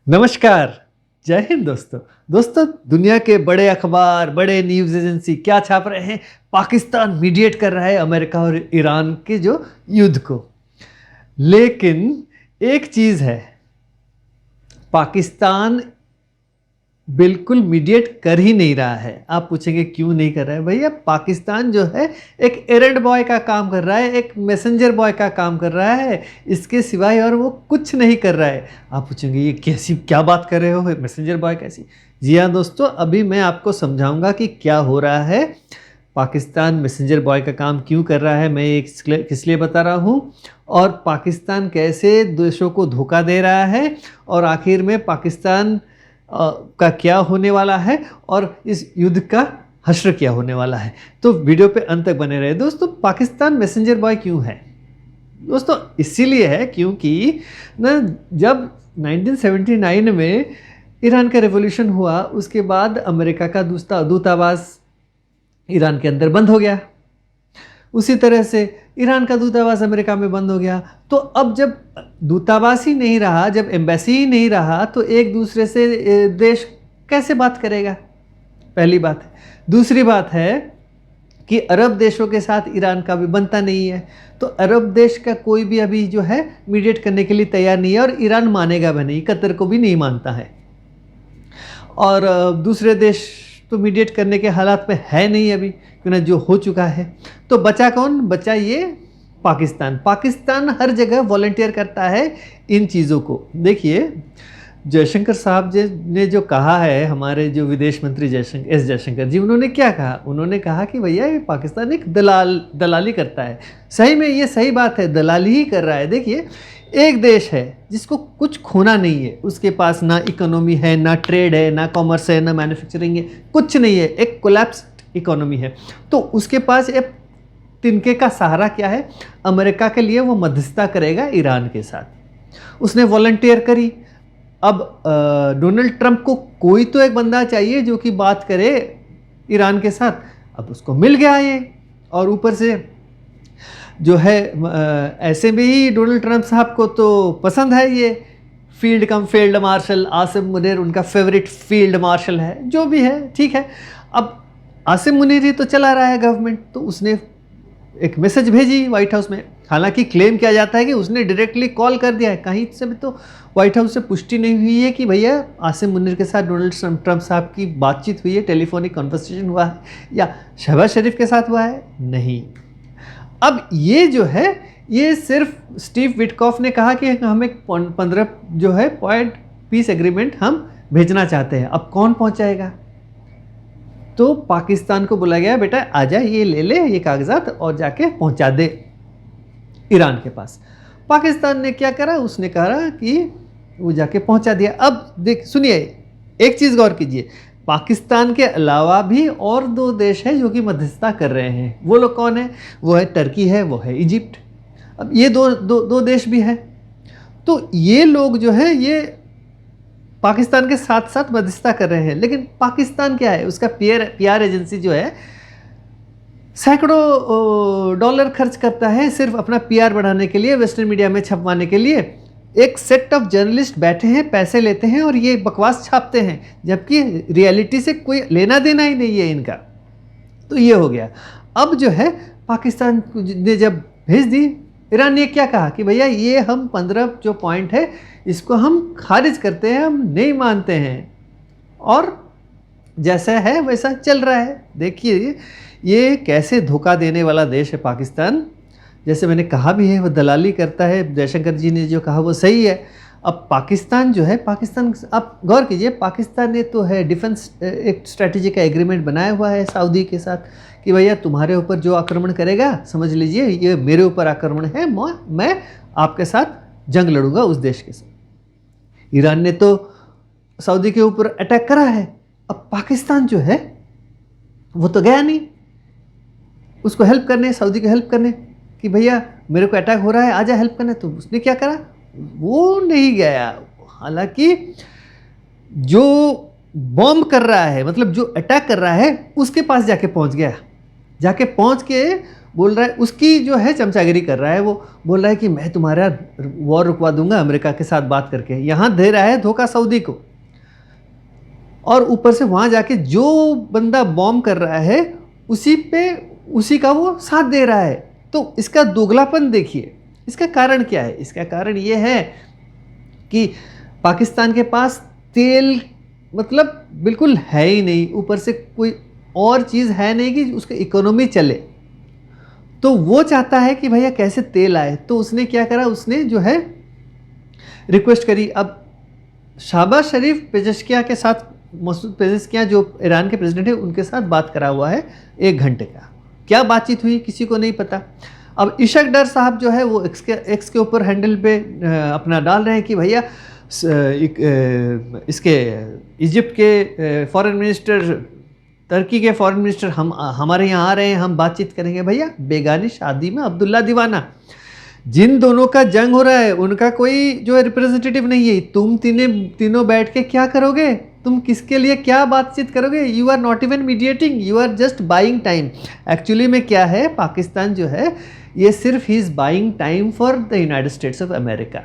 नमस्कार, जय हिंद दोस्तों। दोस्तों, दुनिया के बड़े अखबार, बड़े न्यूज़ एजेंसी क्या छाप रहे हैं? पाकिस्तान मीडिएट कर रहा है अमेरिका और ईरान के जो युद्ध को। लेकिन एक चीज़ है, पाकिस्तान बिल्कुल मीडिएट कर ही नहीं रहा है। आप पूछेंगे क्यों नहीं कर रहा है? भैया, पाकिस्तान जो है एक एरेंड बॉय का काम कर रहा है, एक मैसेंजर बॉय का काम कर रहा है, इसके सिवाय और वो कुछ नहीं कर रहा है। आप पूछेंगे ये कैसी क्या बात कर रहे हो, मैसेंजर बॉय कैसी? जी हाँ दोस्तों, अभी मैं आपको समझाऊंगा कि क्या हो रहा है। पाकिस्तान मैसेंजर बॉय का काम क्यों कर रहा है, मैं ये किस लिए बता रहा हूँ, और पाकिस्तान कैसे देशों को धोखा दे रहा है, और आखिर में पाकिस्तान का क्या होने वाला है, और इस युद्ध का हश्र क्या होने वाला है। तो वीडियो पे अंत तक बने रहे। दोस्तों, पाकिस्तान मैसेंजर बॉय क्यों है? दोस्तों, इसीलिए है क्योंकि ना, जब 1979 में ईरान का रेवोल्यूशन हुआ, उसके बाद अमेरिका का दूतावास ईरान के अंदर बंद हो गया। उसी तरह से ईरान का दूतावास अमेरिका में बंद हो गया। तो अब जब दूतावास ही नहीं रहा, जब एम्बेसी ही नहीं रहा, तो एक दूसरे से देश कैसे बात करेगा? पहली बात है। दूसरी बात है कि अरब देशों के साथ ईरान का भी बनता नहीं है। तो अरब देश का कोई भी अभी जो है मीडिएट करने के लिए तैयार नहीं है, और ईरान मानेगा भी नहीं, कतर को भी नहीं मानता है। और दूसरे देश तो मीडिएट करने के हालात में है नहीं अभी, क्योंकि जो हो चुका है। तो बचा कौन? बचा ये पाकिस्तान। पाकिस्तान हर जगह वॉलंटियर करता है इन चीज़ों को। देखिए, जयशंकर साहब जी ने जो कहा है, हमारे जो विदेश मंत्री एस जयशंकर जी, उन्होंने क्या कहा? उन्होंने कहा कि भैया, ये पाकिस्तान एक दलाली करता है। सही में ये सही बात है, दलाली ही कर रहा है। देखिए, एक देश है जिसको कुछ खोना नहीं है, उसके पास ना इकोनॉमी है, ना ट्रेड है, ना कॉमर्स है, ना मैन्युफैक्चरिंग है, कुछ नहीं है, एक कोलैप्स्ड इकोनॉमी है। तो उसके पास एक तिनके का सहारा क्या है? अमेरिका के लिए वो मध्यस्थता करेगा ईरान के साथ। उसने वॉलंटियर करी। अब डोनाल्ड ट्रंप को कोई तो एक बंदा चाहिए जो कि बात करे ईरान के साथ। अब उसको मिल गया ये, और ऊपर से जो है ऐसे में ही डोनाल्ड ट्रंप साहब को तो पसंद है ये फील्ड मार्शल आसिम मुनीर, उनका फेवरेट फील्ड मार्शल है। जो भी है, ठीक है। अब आसिम मुनीर ही तो चला रहा है गवर्नमेंट, तो उसने एक मैसेज भेजी व्हाइट हाउस में। हालांकि क्लेम किया जाता है कि उसने डायरेक्टली कॉल कर दिया है, कहीं से भी तो व्हाइट हाउस से पुष्टि नहीं हुई है कि भैया आसिम मुनीर के साथ डोनाल्ड ट्रंप साहब की बातचीत हुई है, टेलीफोनिक कन्वर्सेशन हुआ है, या शहबाज शरीफ के साथ हुआ है। नहीं। अब ये जो है, ये सिर्फ स्टीव विटकॉफ ने कहा कि हम एक 15 जो है पॉइंट पीस एग्रीमेंट हम भेजना चाहते हैं। अब कौन पहुंचाएगा? तो पाकिस्तान को बोला गया, बेटा आजा, ये ले ले ये कागजात और जाके पहुंचा दे ईरान के पास। पाकिस्तान ने क्या करा? उसने कहा कि वो जाके पहुंचा दिया। अब देख, सुनिए, एक चीज़ गौर कीजिए, पाकिस्तान के अलावा भी और दो देश हैं जो कि मध्यस्थता कर रहे हैं। वो लोग कौन है? वो है टर्की है, वो है इजिप्ट। अब ये दो देश भी हैं। तो ये लोग जो है, ये पाकिस्तान के साथ साथ मध्यस्थता कर रहे हैं। लेकिन पाकिस्तान क्या है? उसका पीआर एजेंसी जो है सैकड़ों डॉलर खर्च करता है सिर्फ अपना पीआर बढ़ाने के लिए, वेस्टर्न मीडिया में छपवाने के लिए। एक सेट ऑफ जर्नलिस्ट बैठे हैं, पैसे लेते हैं और ये बकवास छापते हैं, जबकि रियलिटी से कोई लेना देना ही नहीं है इनका। तो ये हो गया। अब जो है पाकिस्तान ने जब भेज दी, ईरान ने क्या कहा कि भैया, ये हम 15 जो पॉइंट है इसको हम खारिज करते हैं, हम नहीं मानते हैं, और जैसा है वैसा चल रहा है। देखिए, ये कैसे धोखा देने वाला देश है पाकिस्तान। जैसे मैंने कहा भी है, वो दलाली करता है। जयशंकर जी ने जो कहा वो सही है। अब पाकिस्तान जो है, पाकिस्तान, आप गौर कीजिए, पाकिस्तान ने तो है डिफेंस एक स्ट्रेटेजी का एग्रीमेंट बनाया हुआ है सऊदी के साथ कि भैया तुम्हारे ऊपर जो आक्रमण करेगा, समझ लीजिए ये मेरे ऊपर आक्रमण है, मैं आपके साथ जंग लड़ूंगा उस देश के साथ। ईरान ने तो सऊदी के ऊपर अटैक करा है। अब पाकिस्तान जो है वो तो गया नहीं उसको हेल्प करने, सऊदी को हेल्प करने कि भैया मेरे को अटैक हो रहा है, आजा हेल्प करने। तो उसने क्या करा? वो नहीं गया। हालांकि जो बॉम्ब कर रहा है, मतलब जो अटैक कर रहा है, उसके पास जाके पहुंच गया। जाके पहुंच के बोल रहा है, उसकी जो है चमचागिरी कर रहा है, वो बोल रहा है कि मैं तुम्हारा वॉर रुकवा दूंगा अमेरिका के साथ बात करके। यहाँ दे रहा है धोखा सऊदी को, और ऊपर से वहाँ जाके जो बंदा बॉम्ब कर रहा है उसी का वो साथ दे रहा है। तो इसका दोगलापन देखिए। इसका कारण क्या है? इसका कारण ये है कि पाकिस्तान के पास तेल मतलब बिल्कुल है ही नहीं, ऊपर से कोई और चीज़ है नहीं कि उसका इकोनॉमी चले। तो वो चाहता है कि भैया कैसे तेल आए। तो उसने क्या करा, उसने जो है रिक्वेस्ट करी। अब शहबाज शरीफ पेजेशकियां के साथ, मसूद पेजेशकियां जो ईरान के प्रेसिडेंट है, उनके साथ बात करा हुआ है 1 घंटे का। क्या बातचीत हुई किसी को नहीं पता। अब इशक डर साहब जो है वो एक्स के ऊपर हैंडल पे अपना डाल रहे हैं कि भैया इसके इजिप्ट के फॉरेन मिनिस्टर, तुर्की के फॉरेन मिनिस्टर हमारे यहाँ आ रहे हैं, हम बातचीत करेंगे। भैया बेगानी शादी में अब्दुल्ला दीवाना, जिन दोनों का जंग हो रहा है उनका कोई जो है रिप्रेजेंटेटिव नहीं है। तुम तीनों बैठ के क्या करोगे? तुम किसके लिए क्या बातचीत करोगे? You are not even mediating, you are just buying time. Actually में क्या है, पाकिस्तान जो है ये सिर्फ ही is buying time for the United States of America.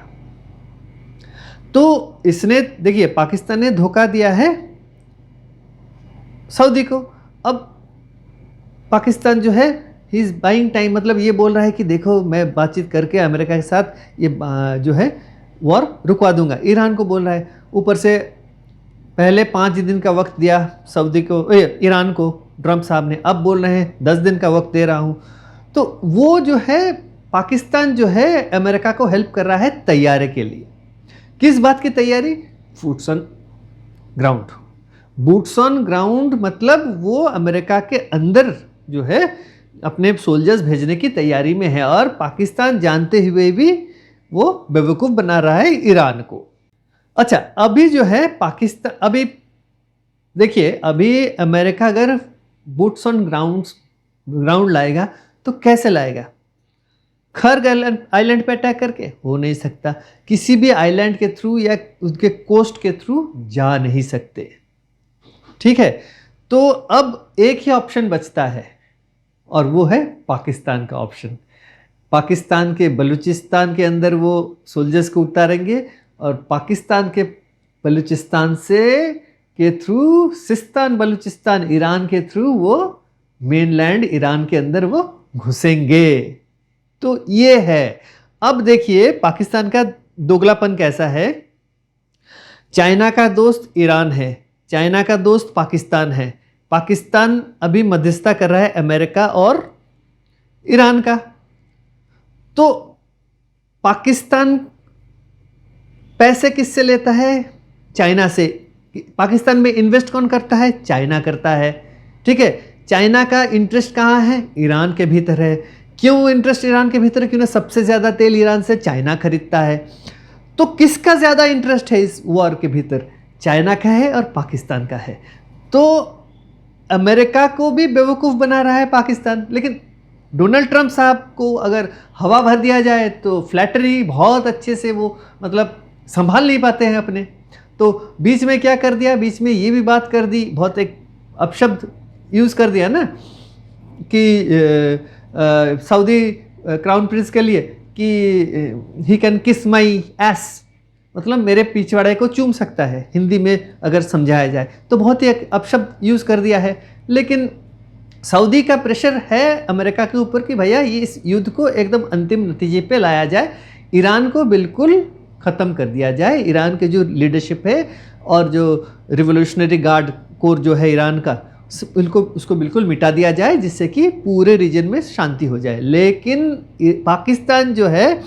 तो इसने देखिए, पाकिस्तान ने धोखा दिया है सऊदी को। अब पाकिस्तान जो है ही इज बाइंग टाइम, मतलब ये बोल रहा है कि देखो मैं बातचीत करके अमेरिका के साथ ये जो है वॉर रुकवा दूंगा। ईरान को बोल रहा है, ऊपर से पहले 5 दिन का वक्त दिया सऊदी को, ईरान को ट्रंप साहब ने, अब बोल रहे हैं 10 दिन का वक्त दे रहा हूँ। तो वो जो है पाकिस्तान जो है अमेरिका को हेल्प कर रहा है तैयारी के लिए। किस बात की तैयारी? Boots on ground. Boots on ground मतलब वो अमेरिका के अंदर जो है अपने सोल्जर्स भेजने की तैयारी में है, और पाकिस्तान जानते हुए भी वो बेवकूफ़ बना रहा है ईरान को। अच्छा, अभी जो है पाकिस्तान, अभी देखिए, अभी अमेरिका अगर बूट्स ऑन ग्राउंड लाएगा तो कैसे लाएगा? खर्ग आइलैंड पे अटैक करके? हो नहीं सकता। किसी भी आइलैंड के थ्रू या उसके कोस्ट के थ्रू जा नहीं सकते। ठीक है, तो अब एक ही ऑप्शन बचता है, और वो है पाकिस्तान का ऑप्शन। पाकिस्तान के बलूचिस्तान के अंदर वो सोल्जर्स को उतारेंगे, और पाकिस्तान के बलूचिस्तान के थ्रू सिस्तान बलूचिस्तान ईरान के थ्रू वो मेनलैंड ईरान के अंदर वो घुसेंगे। तो ये है। अब देखिए पाकिस्तान का दोगलापन कैसा है। चाइना का दोस्त ईरान है, चाइना का दोस्त पाकिस्तान है। पाकिस्तान अभी मध्यस्थता कर रहा है अमेरिका और ईरान का। तो पाकिस्तान पैसे किससे लेता है? चाइना से। पाकिस्तान में इन्वेस्ट कौन करता है? चाइना करता है। ठीक है, चाइना का इंटरेस्ट कहाँ है? ईरान के भीतर है। क्यों इंटरेस्ट ईरान के भीतर? क्यों ना सबसे ज़्यादा तेल ईरान से चाइना खरीदता है। तो किसका ज़्यादा इंटरेस्ट है इस वॉर के भीतर? चाइना का है और पाकिस्तान का है। तो अमेरिका को भी बेवकूफ़ बना रहा है पाकिस्तान। लेकिन डोनाल्ड ट्रंप साहब को अगर हवा भर दिया जाए तो फ्लैटरी बहुत अच्छे से वो मतलब संभाल नहीं पाते हैं अपने। तो बीच में क्या कर दिया, बीच में ये भी बात कर दी, बहुत एक अपशब्द यूज़ कर दिया ना कि सऊदी क्राउन प्रिंस के लिए कि ही कैन किस माई एस, मतलब मेरे पिछवाड़े को चूम सकता है, हिंदी में अगर समझाया जाए तो बहुत ही एक अपशब्द यूज़ कर दिया है। लेकिन सऊदी का प्रेशर है अमेरिका के ऊपर कि भैया ये इस युद्ध को एकदम अंतिम नतीजे पे लाया जाए, ईरान को बिल्कुल ख़त्म कर दिया जाए। ईरान के जो लीडरशिप है और जो रिवोल्यूशनरी गार्ड कोर जो है ईरान का, उसको बिल्कुल मिटा दिया जाए, जिससे कि पूरे रीजन में शांति हो जाए। लेकिन पाकिस्तान जो है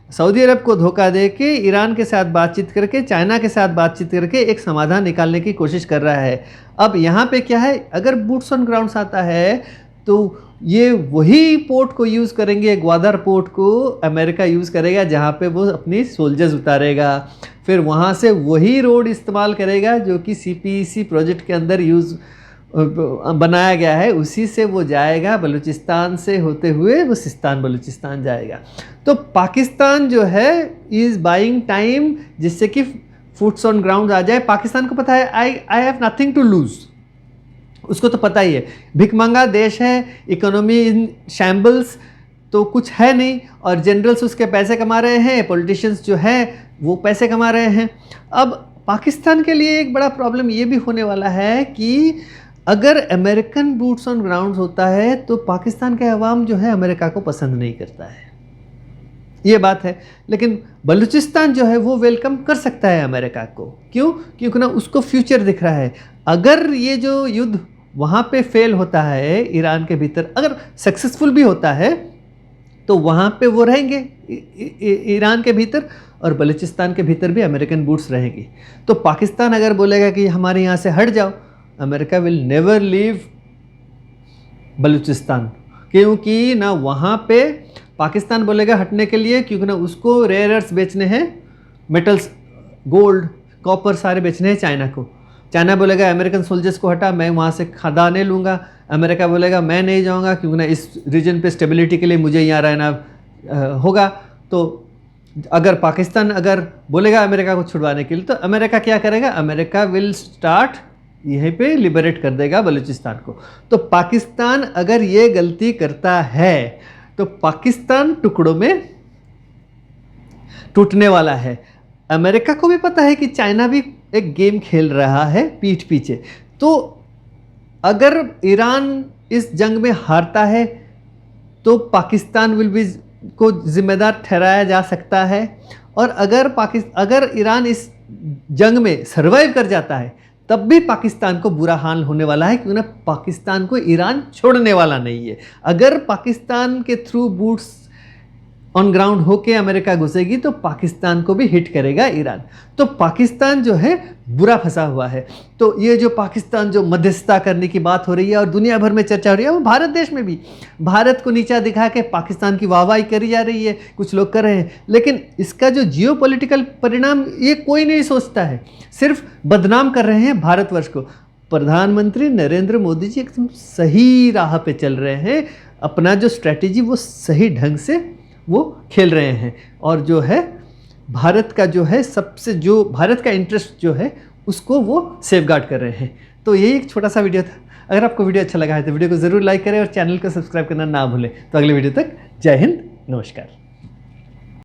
सऊदी अरब को धोखा दे के ईरान के साथ बातचीत करके, चाइना के साथ बातचीत करके एक समाधान निकालने की कोशिश कर रहा है। अब यहाँ पे क्या है, अगर बूट्स ऑन ग्राउंड्स आता है तो ये वही पोर्ट को यूज़ करेंगे, ग्वादर पोर्ट को अमेरिका यूज़ करेगा जहाँ पे वो अपनी सोल्जर्स उतारेगा। फिर वहाँ से वही रोड इस्तेमाल करेगा जो कि CPEC प्रोजेक्ट के अंदर यूज़ बनाया गया है, उसी से वो जाएगा, बलूचिस्तान से होते हुए वो सिस्तान बलूचिस्तान जाएगा। तो पाकिस्तान जो है इज़ बाइंग टाइम, जिससे कि फुट्स ऑन ग्राउंड आ जाए। पाकिस्तान को पता है I have nothing to lose, उसको तो पता ही है, भिखमंगा देश है, इकोनॉमी इन शैम्बल्स, तो कुछ है नहीं, और जनरल्स उसके पैसे कमा रहे हैं, पॉलिटिशियंस जो है वो पैसे कमा रहे हैं। अब पाकिस्तान के लिए एक बड़ा प्रॉब्लम ये भी होने वाला है कि अगर अमेरिकन बूट्स ऑन ग्राउंड होता है तो पाकिस्तान के अवाम जो है अमेरिका को पसंद नहीं करता है, ये बात है। लेकिन बलूचिस्तान जो है वो वेलकम कर सकता है अमेरिका को। क्यों? क्योंकि ना उसको फ्यूचर दिख रहा है। अगर ये जो युद्ध वहाँ पे फेल होता है ईरान के भीतर, अगर सक्सेसफुल भी होता है तो वहाँ पे वो रहेंगे ईरान के भीतर, और बलूचिस्तान के भीतर भी अमेरिकन बूट्स रहेंगी। तो पाकिस्तान अगर बोलेगा कि हमारे यहाँ से हट जाओ, America will never leave Balochistan, क्योंकि ना वहाँ पे पाकिस्तान बोलेगा हटने के लिए, क्योंकि ना उसको रेयर अर्थ बेचने हैं, मेटल्स, गोल्ड, कॉपर सारे बेचने हैं चाइना को। चाइना बोलेगा अमेरिकन सोल्जर्स को हटा, मैं वहाँ से खदानें लूँगा। अमेरिका बोलेगा मैं नहीं जाऊँगा, क्योंकि ना इस रीजन पे स्टेबिलिटी के लिए मुझे यहाँ रहना होगा। तो अगर पाकिस्तान अगर बोलेगा अमेरिका को छुड़वाने के लिए, तो अमेरिका क्या करेगा? अमेरिका विल स्टार्ट यहीं पे लिबरेट कर देगा बलूचिस्तान को। तो पाकिस्तान अगर ये गलती करता है तो पाकिस्तान टुकड़ों में टूटने वाला है। अमेरिका को भी पता है कि चाइना भी एक गेम खेल रहा है पीठ पीछे। तो अगर ईरान इस जंग में हारता है तो पाकिस्तान विल बी को जिम्मेदार ठहराया जा सकता है, और अगर ईरान इस जंग में सर्वाइव कर जाता है तब भी पाकिस्तान को बुरा हाल होने वाला है, क्योंकि ना पाकिस्तान को ईरान छोड़ने वाला नहीं है। अगर पाकिस्तान के थ्रू बूट्स ऑन ग्राउंड होके अमेरिका घुसेगी तो पाकिस्तान को भी हिट करेगा ईरान। तो पाकिस्तान जो है बुरा फंसा हुआ है। तो ये जो पाकिस्तान जो मध्यस्थता करने की बात हो रही है और दुनिया भर में चर्चा हो रही है, वो भारत देश में भी भारत को नीचा दिखा के पाकिस्तान की वाहवाही करी जा रही है, कुछ लोग कर रहे हैं। लेकिन इसका जो जियोपॉलिटिकल परिणाम ये कोई नहीं सोचता है, सिर्फ बदनाम कर रहे हैं भारतवर्ष को। प्रधानमंत्री नरेंद्र मोदी जी एकदम सही राह पे चल रहे हैं, अपना जो स्ट्रैटेजी वो सही ढंग से वो खेल रहे हैं, और जो है भारत का जो है सबसे जो भारत का इंटरेस्ट जो है उसको वो सेफगार्ड कर रहे हैं। तो यही एक छोटा सा वीडियो था। अगर आपको वीडियो अच्छा लगा है तो वीडियो को ज़रूर लाइक करें और चैनल को सब्सक्राइब करना ना भूलें। तो अगले वीडियो तक जय हिंद, नमस्कार।